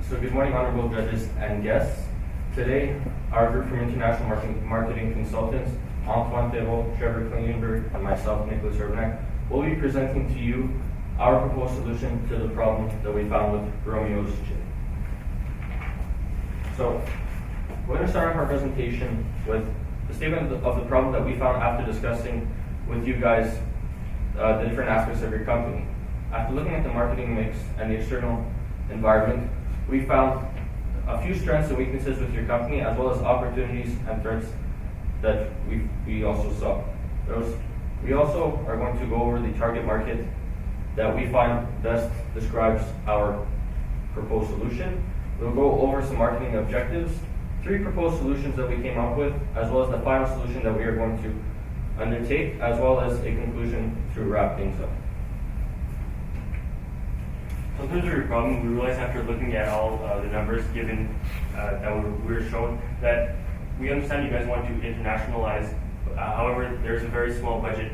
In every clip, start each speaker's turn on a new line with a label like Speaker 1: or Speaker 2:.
Speaker 1: So good morning, honorable judges and guests. Today, our group from International Marketing Consultants, Antoine Thérault, Trevor Klingenberg, and myself, Nicholas Urbanek, will be presenting to you our proposed solution to the problem that we found with Romeo's Gin. So, we're going to start off our presentation with the statement of the problem that we found after discussing with you guys the different aspects of your company. After looking at the marketing mix and the external environment, we found a few strengths and weaknesses with your company, as well as opportunities and threats that we also saw. We also are going to go over the target market that we find best describes our proposed solution. We'll go over some marketing objectives, 3 proposed solutions that we came up with, as well as the final solution that we are going to undertake, as well as a conclusion to wrap things up.
Speaker 2: So in terms of your problem, we realized after looking at all the numbers given that we were shown that we understand you guys want to internationalize. However, there's a very small budget,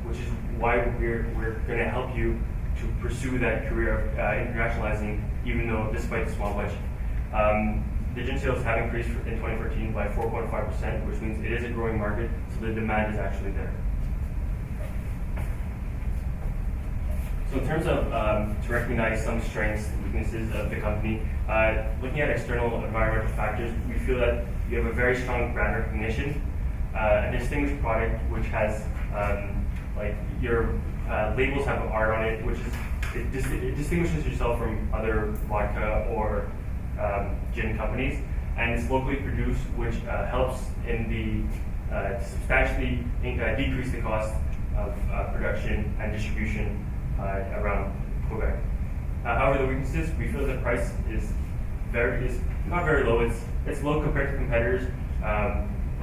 Speaker 2: which is why we're going to help you to pursue that career of internationalizing, even though despite the small budget. The gin sales have increased in 2014 by 4.5%, which means it is a growing market, so the demand is actually there. So in terms of to recognize some strengths and weaknesses of the company, looking at external environmental factors, we feel that you have a very strong brand recognition, a distinguished product which has like your labels have art on it, which is it distinguishes yourself from other vodka or gin companies, and it's locally produced, which helps in the substantially decrease the cost of production and distribution around Quebec. However, the weaknesses, we feel the price is not very low. It's low compared to competitors,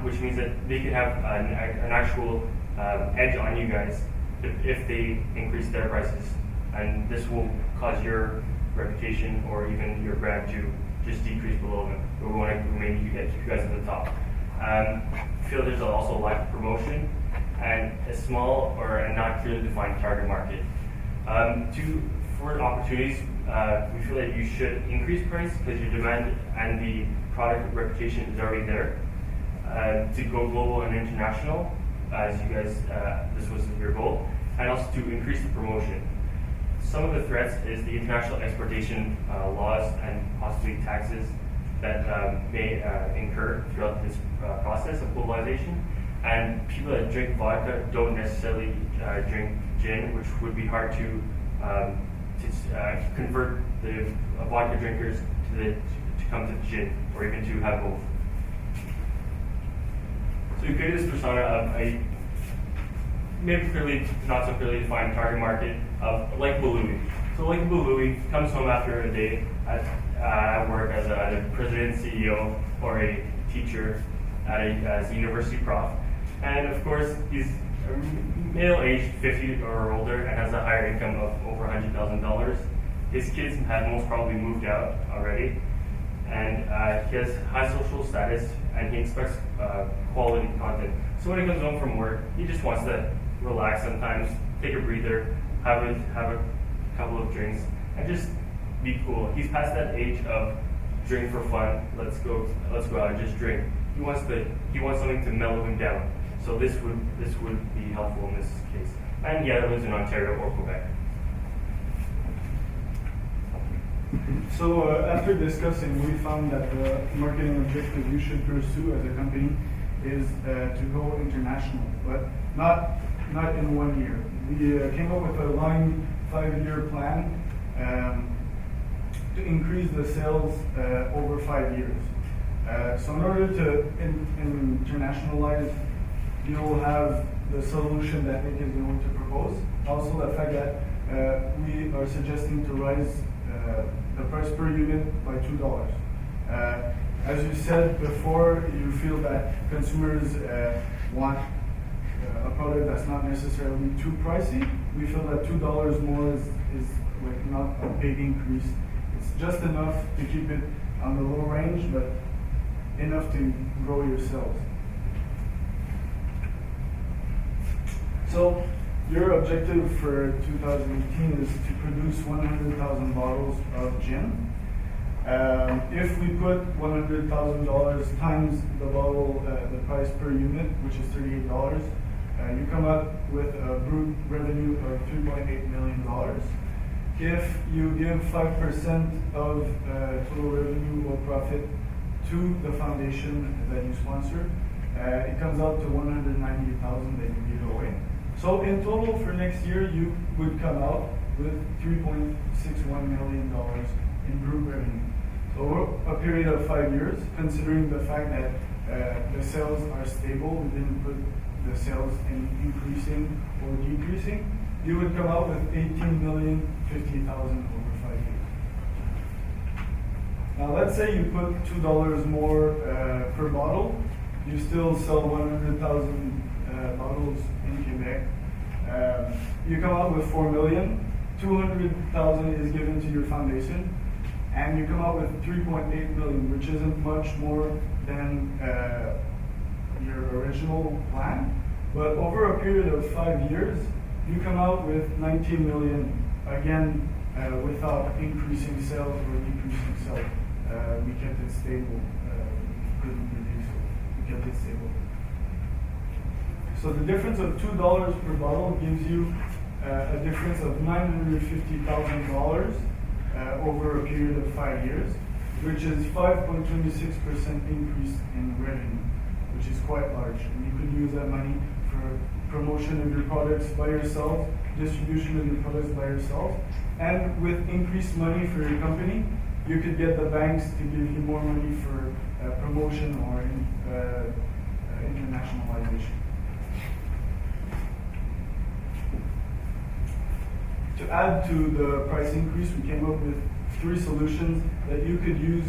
Speaker 2: which means that they could have an actual edge on you guys if they increase their prices, and this will cause your reputation or even your brand to just decrease below them. We want to remain you guys at the top. I feel there's also a lack of promotion and a small or a not clearly defined target market. For opportunities, we feel that you should increase price because your demand and the product reputation is already there. To go global and international, as you guys, this was your goal, and also to increase the promotion. Some of the threats is the international exportation laws and possibly taxes that may incur throughout this process of globalization. And people that drink vodka don't necessarily drink gin, which would be hard to convert the vodka drinkers to come to the gin, or even to have both. So we created this persona of a maybe clearly, not so clearly defined target market of like Louis. So like Louis comes home after a day at work as a president, CEO, or a teacher as a university prof. And of course, he's male aged 50 or older and has a higher income of over $100,000. His kids have most probably moved out already, and he has high social status, and he expects quality content. So when he comes home from work, he just wants to relax sometimes, take a breather, have a couple of drinks, and just be cool. He's past that age of drink for fun. Let's go out and just drink. He wants something to mellow him down. So this would be helpful in this case. And he either lives in Ontario or Quebec.
Speaker 3: So after discussing, we found that the marketing objective you should pursue as a company is to go international, but not in 1 year. We came up with a long 5-year plan to increase the sales over 5 years. So in order to internationalize, you'll have the solution that Nick is going to propose. Also the fact that we are suggesting to raise the price per unit by $2. As you said before, you feel that consumers want a product that's not necessarily too pricey. We feel that $2 more is like not a big increase. It's just enough to keep it on the low range, but enough to grow your sales. So your objective for 2018 is to produce 100,000 bottles of gin. If we put $100,000 times the bottle, the price per unit, which is $38, you come up with a brute revenue of $3.8 million. If you give 5% of total revenue or profit to the foundation that you sponsor, it comes out to $190,000 that you give away. So in total for next year, you would come out with $3.61 million in group revenue. So over a period of 5 years, considering the fact that the sales are stable, we didn't put the sales in increasing or decreasing, you would come out with $18,050,000 over 5 years. Now let's say you put $2 more per bottle, you still sell 100,000 bottles in Quebec. You come out with $4 million, 200,000 is given to your foundation, and you come out with 3.8 million, which isn't much more than your original plan. But over a period of 5 years, you come out with 19 million, again, without increasing sales or decreasing sales. We kept it stable. Couldn't reduce it. We kept it stable. So the difference of $2 per bottle gives you a difference of $950,000 over a period of 5 years, which is 5.26% increase in revenue, which is quite large. And you could use that money for promotion of your products by yourself, distribution of your products by yourself, and with increased money for your company, you could get the banks to give you more money for promotion or internationalization. To add to the price increase, we came up with 3 solutions that you could use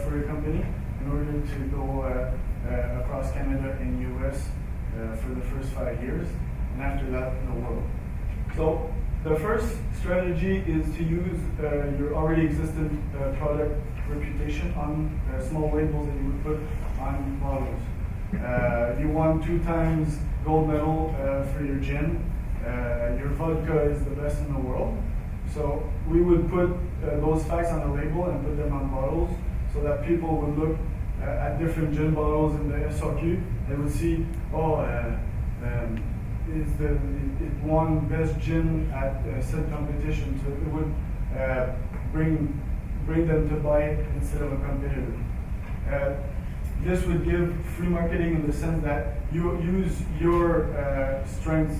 Speaker 3: for your company in order to go across Canada and US for the first 5 years, and after that, the world. So the first strategy is to use your already existent product reputation on small labels that you would put on bottles. You won 2 times gold medal for your gin. Your vodka is the best in the world. So we would put those facts on the label and put them on bottles so that people would look at different gin bottles in the SRQ. They would see, it won best gin at said competition. So it would bring them to buy it instead of a competitor. This would give free marketing in the sense that you use your strengths,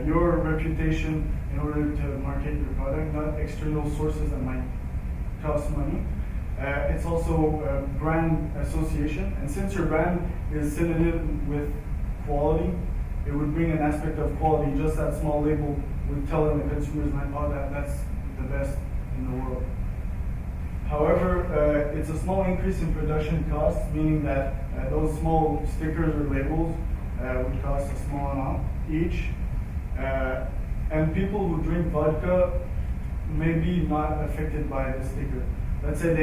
Speaker 3: your reputation in order to market your product, not external sources that might cost money. It's also brand association, and since your brand is synonym with quality, it would bring an aspect of quality. Just that small label would tell them, the consumers, like, that's the best in the world. However, it's a small increase in production costs, meaning that those small stickers or labels would cost a small amount each. And people who drink vodka may be not affected by the sticker. Let's say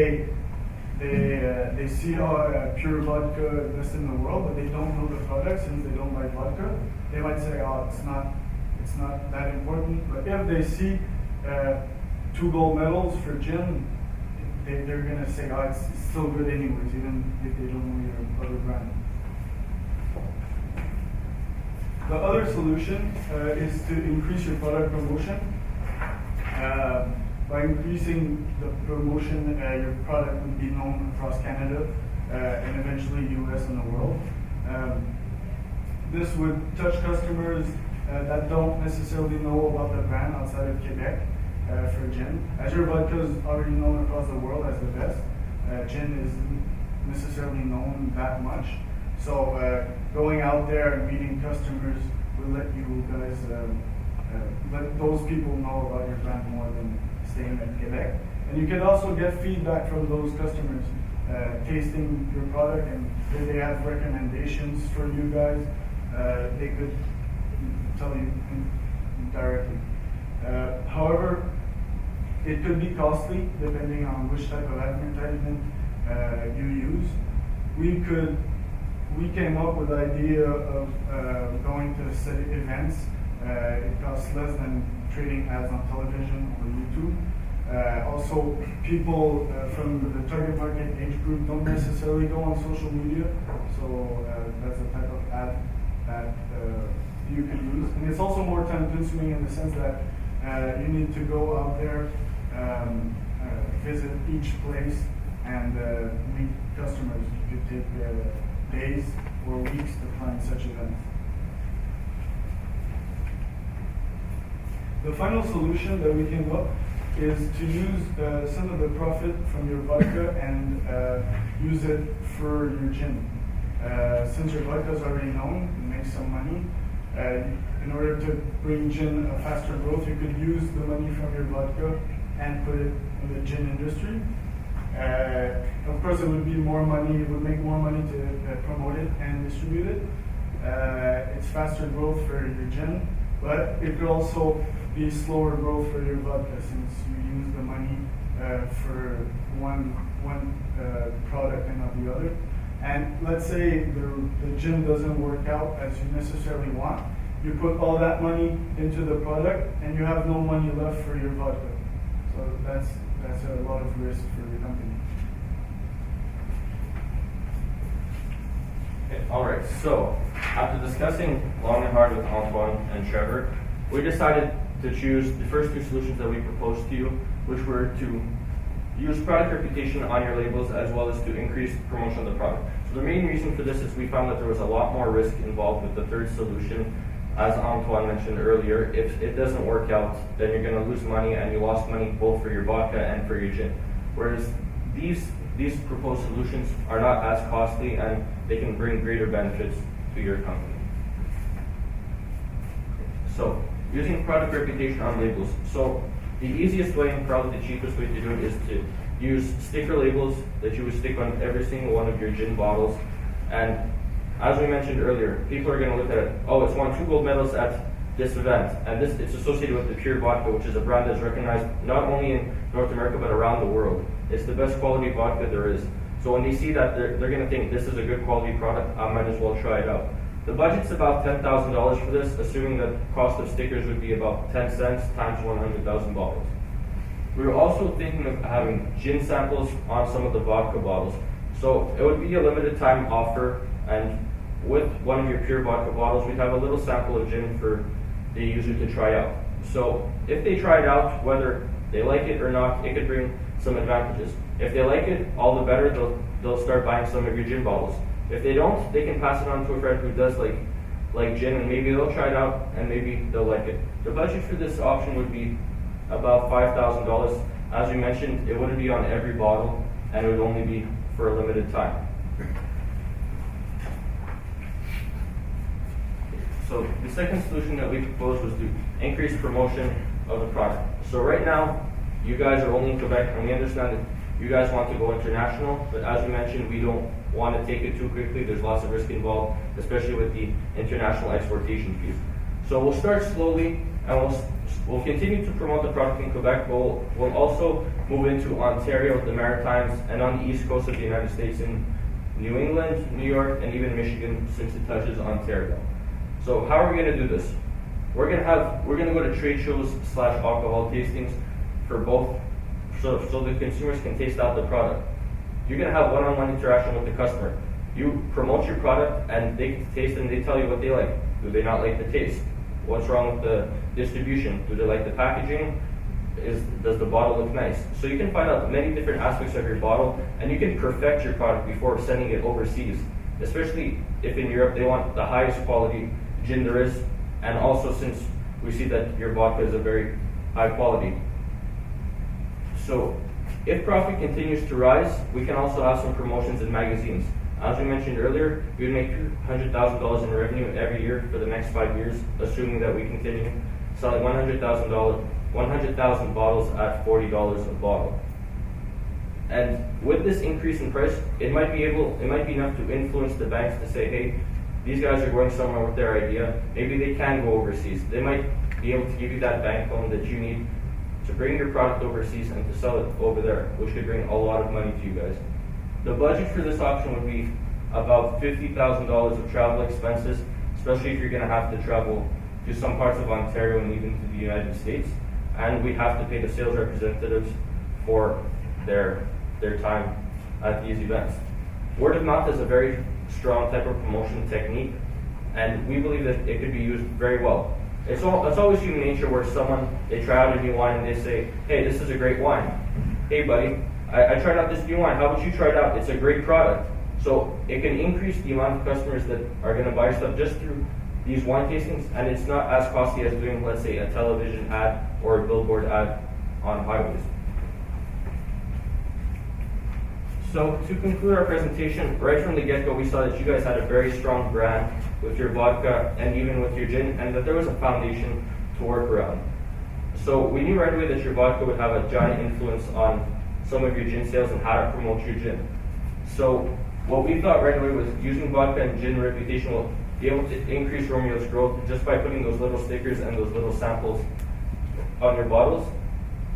Speaker 3: they see pure vodka best in the world, but they don't know the product since they don't like vodka. They might say, it's not that important. But if they see 2 gold medals for gin, they're gonna say, it's still good anyways, even if they don't know your other brand. The other solution is to increase your product promotion. By increasing the promotion, your product would be known across Canada and eventually US and the world. This would touch customers that don't necessarily know about the brand outside of Quebec for gin. As your vodka is already known across the world as the best, gin isn't necessarily known that much. So going out there and meeting customers will let you guys, let those people know about your brand more than staying in Quebec. And you can also get feedback from those customers, tasting your product, and if they have recommendations for you guys, they could tell you directly. However, it could be costly depending on which type of advertisement you use. We came up with the idea of going to city events. It costs less than trading ads on television or YouTube. Also, people from the target market age group don't necessarily go on social media, so that's a type of ad that you can use. And it's also more time consuming in the sense that you need to go out there, visit each place, and meet customers. You could take days or weeks to plan such events. The final solution that we came up is to use some of the profit from your vodka and use it for your gin. Since your vodka is already known and makes some money, in order to bring gin a faster growth, you could use the money from your vodka and put it in the gin industry. Of course, it would be more money. It would make more money to promote it and distribute it. It's faster growth for your gin, but it could also be slower growth for your vodka since you use the money for one product and not the other. And let's say the gin doesn't work out as you necessarily want. You put all that money into the product and you have no money left for your vodka. So that's a lot of risk for the company.
Speaker 1: Okay, all right, so after discussing long and hard with Antoine and Trevor, we decided to choose the first two solutions that we proposed to you, which were to use product reputation on your labels as well as to increase promotion of the product. So the main reason for this is we found that there was a lot more risk involved with the third solution. As Antoine mentioned earlier, if it doesn't work out, then you're going to lose money, and you lost money both for your vodka and for your gin. Whereas these proposed solutions are not as costly and they can bring greater benefits to your company. So, using product reputation on labels. So, the easiest way and probably the cheapest way to do it is to use sticker labels that you would stick on every single one of your gin bottles. And as we mentioned earlier, people are going to look at it, oh, it's won 2 gold medals at this event, and it's associated with the Pure Vodka, which is a brand that's recognized not only in North America but around the world. It's the best quality vodka there is. So when they see that, they're going to think this is a good quality product, I might as well try it out. The budget's about $10,000 for this, assuming that the cost of stickers would be about 10 cents times 100,000 bottles. We were also thinking of having gin samples on some of the vodka bottles. So it would be a limited time offer, and with one of your Pure Vodka bottles, we'd have a little sample of gin for the user to try out. So if they try it out, whether they like it or not, it could bring some advantages. If they like it, all the better, they'll start buying some of your gin bottles. If they don't, they can pass it on to a friend who does like gin, and maybe they'll try it out and maybe they'll like it. The budget for this option would be about $5,000. As we mentioned, it wouldn't be on every bottle, and it would only be for a limited time. So the second solution that we proposed was to increase promotion of the product. So right now, you guys are only in Quebec, and we understand that you guys want to go international, but as we mentioned, we don't want to take it too quickly. There's lots of risk involved, especially with the international exportation fees. So we'll start slowly, and we'll continue to promote the product in Quebec, but we'll also move into Ontario, the Maritimes, and on the east coast of the United States in New England, New York, and even Michigan, since it touches Ontario. So how are we going to do this? We're going to go to trade shows / alcohol tastings for both, so the consumers can taste out the product. You're going to have one-on-one interaction with the customer. You promote your product, and they taste and they tell you what they like. Do they not like the taste? What's wrong with the distribution? Do they like the packaging? Does the bottle look nice? So you can find out many different aspects of your bottle, and you can perfect your product before sending it overseas. Especially if in Europe they want the highest quality gin there is, and also since we see that your vodka is a very high quality. So if profit continues to rise, we can also have some promotions in magazines. As we mentioned earlier, we would make $100,000 in revenue every year for the next 5 years, assuming that we continue selling 100,000 bottles at $40 a bottle. And with this increase in price, it might be enough to influence the banks to say, hey, these guys are going somewhere with their idea. Maybe they can go overseas. They might be able to give you that bank loan that you need to bring your product overseas and to sell it over there, which could bring a lot of money to you guys. The budget for this option would be about $50,000 of travel expenses, especially if you're going to have to travel to some parts of Ontario and even to the United States. and we have to pay the sales representatives for their time at these events. Word of mouth is a very strong type of promotion technique, and we believe that it could be used very well. It's always human nature where they try out a new wine and they say, hey, this is a great wine. Hey buddy, I tried out this new wine, how about you try it out? It's a great product. So it can increase the amount of customers that are going to buy stuff just through these wine tastings, and it's not as costly as doing, let's say, a television ad or a billboard ad on highways. So to conclude our presentation, right from the get-go, we saw that you guys had a very strong brand with your vodka and even with your gin, and that there was a foundation to work around. So we knew right away that your vodka would have a giant influence on some of your gin sales and how to promote your gin. So what we thought right away was using vodka and gin reputation will be able to increase Romeo's growth just by putting those little stickers and those little samples on your bottles.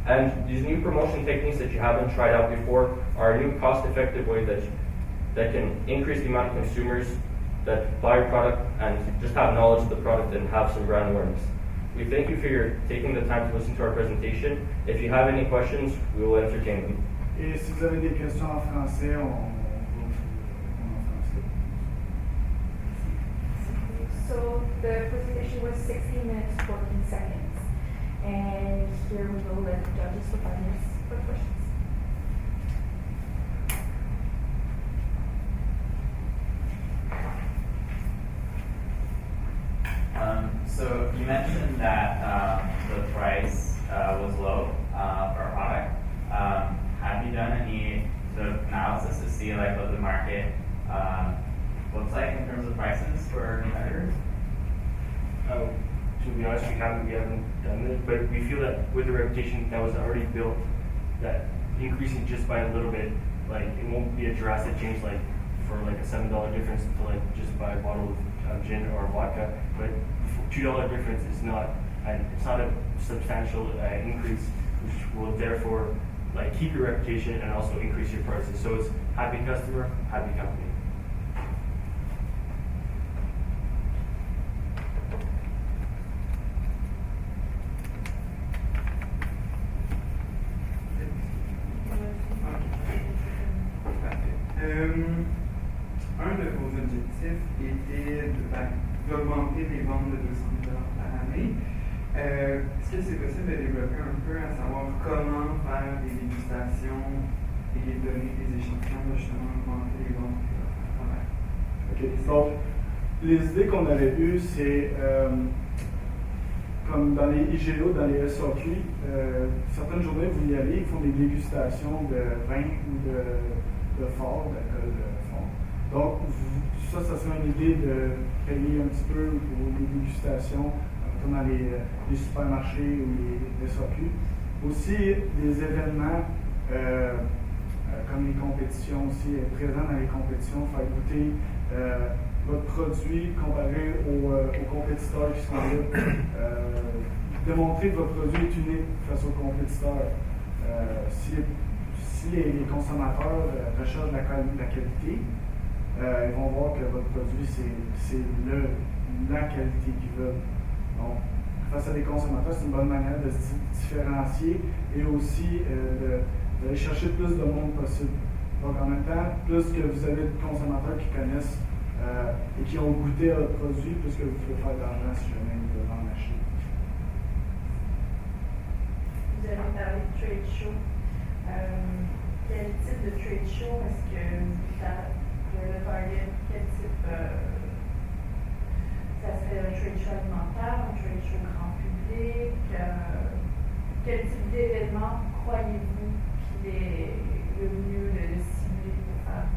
Speaker 1: And these new promotion techniques that you haven't tried out before are a new cost-effective way that can increase the amount of consumers that buy your product and just have knowledge of the product and have some brand awareness. We thank you for taking the time to listen to our presentation. If you have any questions, we will entertain them.
Speaker 3: Et si vous avez des questions en français, on en français.
Speaker 4: So the presentation was 16 minutes, 14 seconds. And here we will let the judges for 5 minutes for questions.
Speaker 5: So you mentioned that the price was low for a product. Have you done any sort of analysis to see like what the market looks like in terms of prices for competitors?
Speaker 2: To be honest, we haven't done it, but we feel that with the reputation that was already built, that increasing just by a little bit, like it won't be a drastic change, like for like a $7 difference to like just buy a bottle of gin or vodka, but $2 difference is not, it's not a substantial increase, which will therefore like keep your reputation and also increase your prices. So it's happy customer, happy company.
Speaker 6: Un de vos objectifs était d'augmenter les ventes de 200 000 $ par année. Est-ce que c'est possible de développer un peu à savoir comment faire des dégustations et donner des échantillons pour justement augmenter les ventes que vous faire?
Speaker 3: Ok, donc les idées qu'on avait eues, c'est comme dans les IGO, dans les SAQ, certaines journées vous y allez, ils font des dégustations de vin ou de fort, d'alcool fort. Donc, ça serait une idée de payer un petit peu pour les dégustations, comme dans les supermarchés ou les SAQ. Aussi, des événements comme les compétitions aussi, être présent dans les compétitions, faire goûter votre produit comparé aux compétiteurs qui sont là. Démontrer que votre produit est unique face aux compétiteurs. Si les consommateurs recherchent la qualité, ils vont voir que votre produit, c'est la qualité qu'ils veulent. Donc, face à des consommateurs, c'est une bonne manière de se différencier et aussi d'aller chercher le plus de monde possible. Donc, en même temps, plus que vous avez de consommateurs qui connaissent et qui ont goûté à votre produit, plus que vous pouvez faire d'argent si jamais ils veulent en acheter.
Speaker 4: Vous avez parlé de trade show. Quel type de trade show est-ce que le target, quel type ça serait un trade show alimentaire, un trade show grand public? Quel type d'événement croyez-vous qu'il est le mieux de cibler pour faire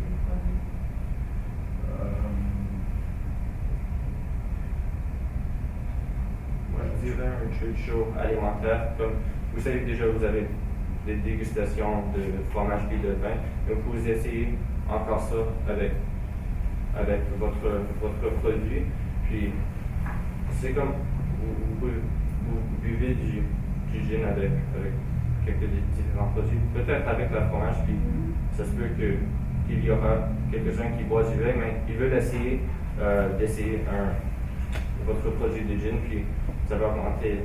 Speaker 4: des produits?
Speaker 1: Moi, je dirais un trade show alimentaire. Comme vous savez déjà, vous avez des dégustations de fromage et de vin. Donc, vous essayez encore ça avec votre produit. Puis, c'est comme vous buvez du gin avec quelques différents produits. Peut-être avec le fromage, puis ça se peut qu'il y aura quelques-uns qui boivent du vin, mais ils veulent essayer votre produit de gin, puis ça va augmenter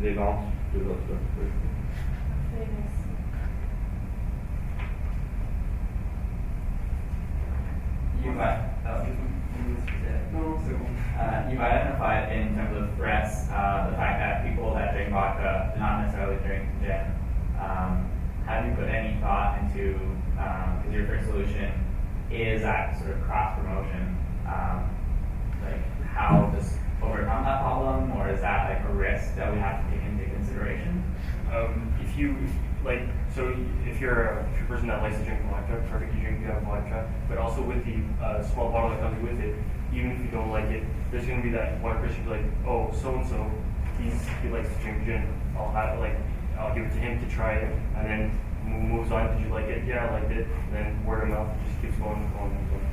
Speaker 1: les ventes de votre projet.
Speaker 4: Parfait, merci.
Speaker 5: You've,
Speaker 6: Non, c'est bon.
Speaker 5: you've identified in terms of threats the fact that people that drink vodka do not necessarily drink gin. Have you put any thought into, because your first solution is that sort of cross promotion, like how to overcome that problem, or is that like a risk that we have to take into consideration?
Speaker 2: If you like, so if you're a person that likes to drink vodka, perfect, you have vodka. But also with the small bottle that comes with it, even if you don't like it, there's going to be that one person who's like, oh, so and so, he likes to drink gin. I'll give it to him to try it, and then moves on. Did you like it? Yeah, I liked it. And then word of mouth just keeps going and going and going.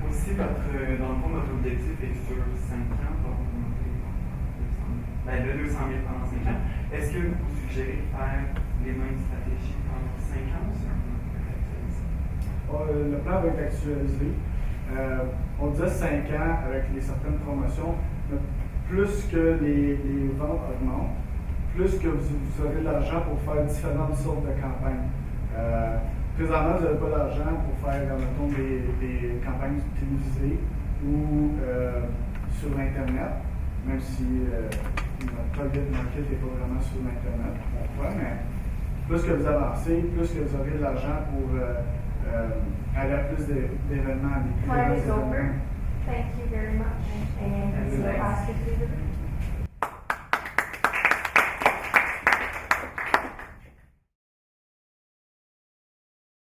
Speaker 6: Aussi, dans le fond, votre objectif est sur 5 ans pour augmenter de 200 000 pendant 5 ans. Est-ce que vous suggérez de faire les mêmes stratégies pendant 5 ans ou c'est un peu actualisé?
Speaker 3: Le plan va être actualisé. On disait 5 ans avec certaines promotions, mais plus que les ventes augmentent, plus que vous aurez de l'argent pour faire différentes sortes de campagnes. Présentement, vous n'avez pas d'argent pour faire, mettons, des campagnes télévisées ou sur Internet, même si notre target market n'est pas vraiment sur Internet. Mais plus que vous avancez, plus que vous aurez de l'argent pour aller à plus d'événements, des plus
Speaker 4: Time
Speaker 3: grands
Speaker 4: is over.
Speaker 3: événements.
Speaker 4: Thank you very much. And so ask you to leave the room.